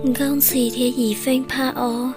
Gong xì thế gì phanh pa o.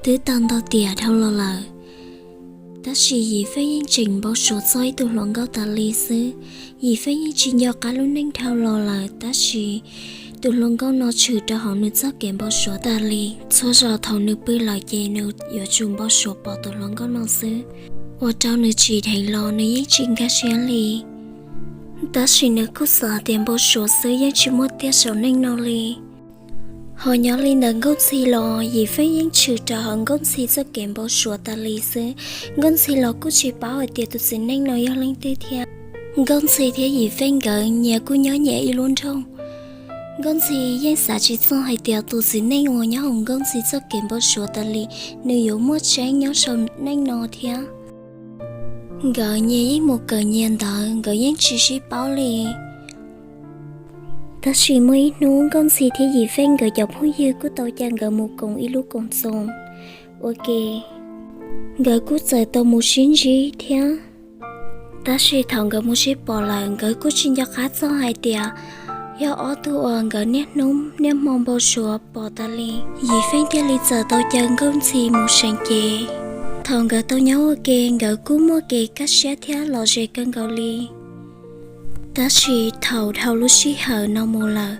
Tứ tần tao tỉa theo lò lờ. Ta chỉ gì phải yên trình bao số xoay từ lòng gạo ta lý sư. Gì phải yên trình do cá lúc ninh theo lò lờ. Ta chỉ từ lòng gạo nó trừ cho họ nữ giấc kém bao số ta lý. Số rõ thầu nữ bươi lời dây nữ yếu chung bao số bỏ từ lòng gạo nó sư. Và trao nữ chỉ thấy lò nữ yên trình cá xuyên lý. Ta chỉ nữ cút sợ tiền bao số sư yên chỉ một tiết số ninh nó lý. Họ nhỏ lên đằng gốc xì lò, gì phải yên trừ trả hẳn gốc xì cho kém bao số ta lý sư. Gốc xì lò cũng chỉ bảo ở tiệt tụi xin nhanh nói yêu lên tư theo. Gốc xì thế gì phải gỡ nhà cũng nhớ nhẹ y luôn trong. Gốc xì yên xả chỉ xong hay tiệt tụi xin nhanh ngồi nhớ hồng gốc xì cho kém bao số ta lý. Nếu yếu một trái nhớ sầu nhanh nói theo. Gỡ nhà yên một cờ nhàn đó, gỡ yên chỉ bảo lý. Ta chỉ mới nói con gì thế gì phanh gỡ dọc hối dư của tao chàng gỡ một cùng ít lúc còn sống. Ok. Gỡ cút giờ tao một xin gì thế? Ta chỉ thằng gỡ một xin bỏ lại gỡ cút xin cho khá cho hai tiệt. Do ở tu gỡ nét nôm nét mong bao sủa bỏ ta li. Gì phanh thế li giờ tao chàng con gì một sáng chê. Thằng gỡ tao nhớ ok gỡ cút mua kê cách xét thế lò dê cân gỡ li. Ta chỉ thầu lúc chỉ hở nào mồ lờ.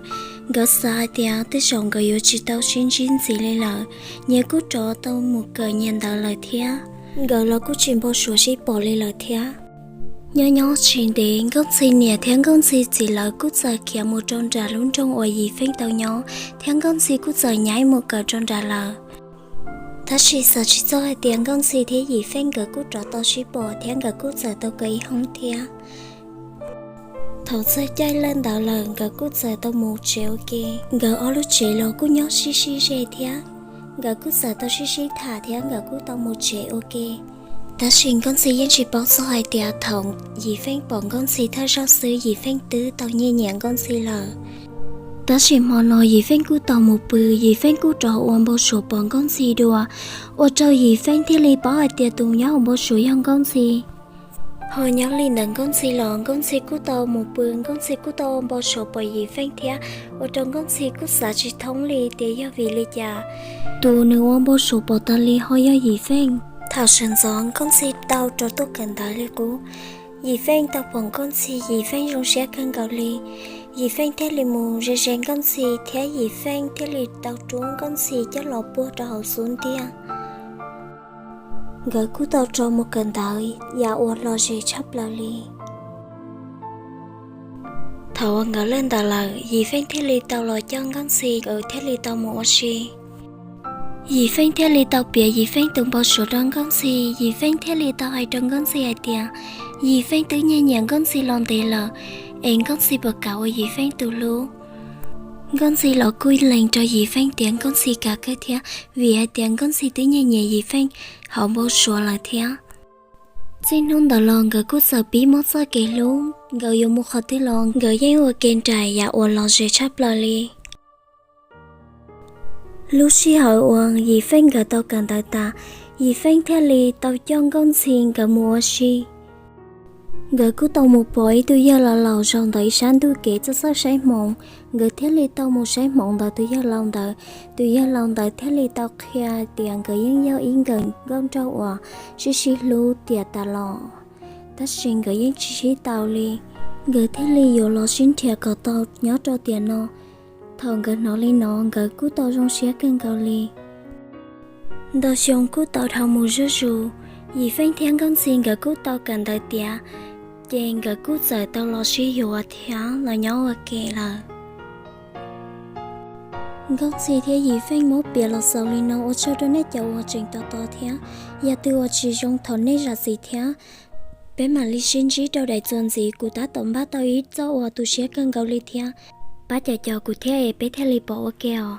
Gỡ xa tia tới chồng gỡ yếu chỉ tao xin gì lên lờ. Nhớ cú trò tao một cờ nhận đỡ lời thía. Gỡ là cú chuyện bao số chỉ bỏ lên lời thía. Nhớ chuyện đến góc xin nè thiên góc xin chỉ là cú giờ kia một tròn trà luôn trong ổ gì phanh tao nhớ. Thiên góc xin cú giờ nhảy một cờ tròn trà lờ. Ta chỉ sợ chỉ cho hai tiếng góc xin thế gì phanh gỡ cú trò tao chỉ bỏ thiên gỡ cú giờ tao gây không thía. Thầu chơi chơi lên đảo lần gỡ cút giờ tao một triệu ok. Gỡ ở lúc chế lo cút nhớ xí rê thía. Gỡ cút giờ tao xí thả thía gỡ cút tao một triệu ok. Ta xin con xí yên chỉ bảo số hai tia thòng. Dì phanh bọn con xí thay rau sư dì phanh tứ tao nhẹ nhàng con xí lờ. Ta xin mò nói dì phanh cút tao một bự dì phanh cút trò ôm bao số bọn con xí đùa. Ô trâu dì phanh thiết lý bảo hai tia tùng nhớ ôm bao số dân con xí. Họ nhớ lên đằng con xì lòn con xì cú tàu một bường con xì cú tàu bao số bởi gì phanh thía ở trong con xì cú xả chỉ thống lì để do vì lì già tù nếu ông bao số bỏ ta lì họ do gì phanh thảo sân giòn con xì tàu cho tôi cần tới lì cú gì phanh tàu bằng con xì gì phanh rong xe cân gạo lì gì phanh thế lì mù rè rèn con xì thế gì phanh thế lì tàu trúng con xì cho lọ bua cho hậu xuống tia. Gỡ cú tao cho một cần tới, và ua lo gì chấp lao li. Thầu anh gỡ lên tàu lờ, dì phanh thế li tàu lò chân gắn xì, gỡ thế li tàu một xì. Dì phanh thế li tàu bịa, dì phanh từng bao số răng gắn xì, dì phanh thế li tàu hai trăng gắn xì hai tia. Dì phanh tứ nhẹ nhàng gắn xì lon tê lờ, em gắn xì bờ cạo ở dì phanh tù lưu. Con xì lọ cùi lệnh cho dì phanh tiếng con xì cả cái thía. Vì hai tiếng con xì tứ nhẹ nhẹ dì phanh họ bao số là thía. Xin hôn đỏ lòng gỡ cút sở bí mốt xa kể lũ. Gỡ yêu một khó tư lòng gỡ dây ua kênh trải và ua lọ dễ chấp lò li. Lúc xì hỏi uông dì phanh gỡ tao cần tao ta. Dì phanh theo lì tao chọn con xì gỡ mùa xì. Gỡ cú tàu một bội tôi giờ là lầu rồng tới sáng tôi kể cho sắc sấy mộng. Gỡ thiết li tàu một sấy mộng đời tôi giờ lòng đời thiết li tàu kia tiền gỡ yên giao yên gần gom trâu à xí lu tiệt ta lò. Tất sinh gỡ yên chỉ tàu li. Gỡ thiết li dù lò xin thiệt cỏ tàu nhớ cho tiền nó. Thằng gỡ nó li nó gỡ cú tàu rong xé cân cầu li. Đồ xong cú tàu thầu mù rú rú. Dì phanh thiên con xin gỡ cú tàu cần đời tía. Chàng gỡ cú giờ tàu lò xí dù ở thía là nhau ở kề là. Góc gì thế dì phanh mốt bìa lò sầu li nó ở cho đôi nét dầu ở trình tàu thía. Và từ ở chỉ trong thổ nét ra gì thía. Bé mà li xin trí đâu đại chuẩn gì cụ ta tổng bá tao ít dâu ở tù xế cân gầu li thía. Bá chả cho cụ thía bé thê li bỏ ở kèo.